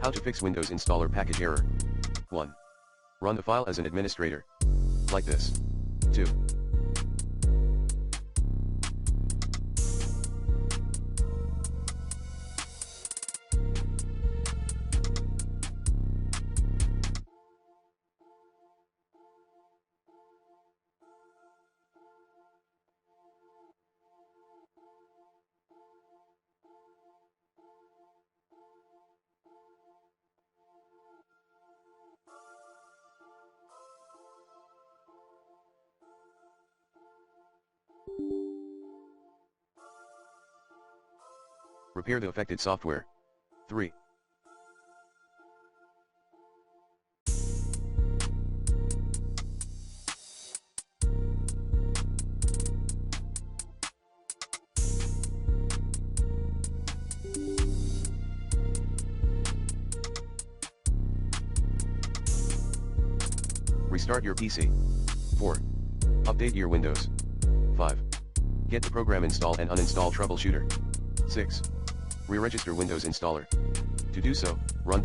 How to fix Windows installer package error. 1. Run the file as an administrator. Like this. 2. Repair the affected software. 3. Restart your PC. 4. Update your Windows. 5. Get the program install and uninstall troubleshooter. 6. Re-register Windows installer. To do so, run.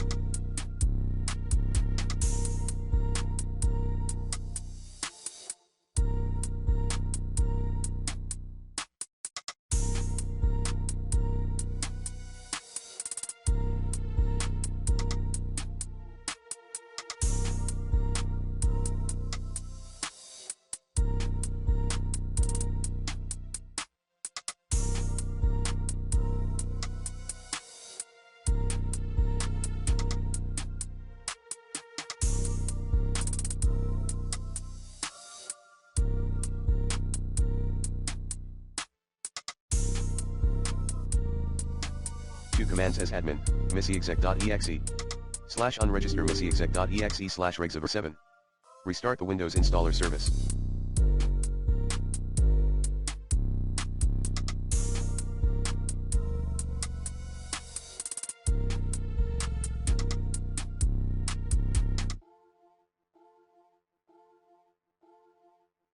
Two commands as admin, missyexec.exe /unregister missyexec.exe /regs7. Restart the Windows installer service.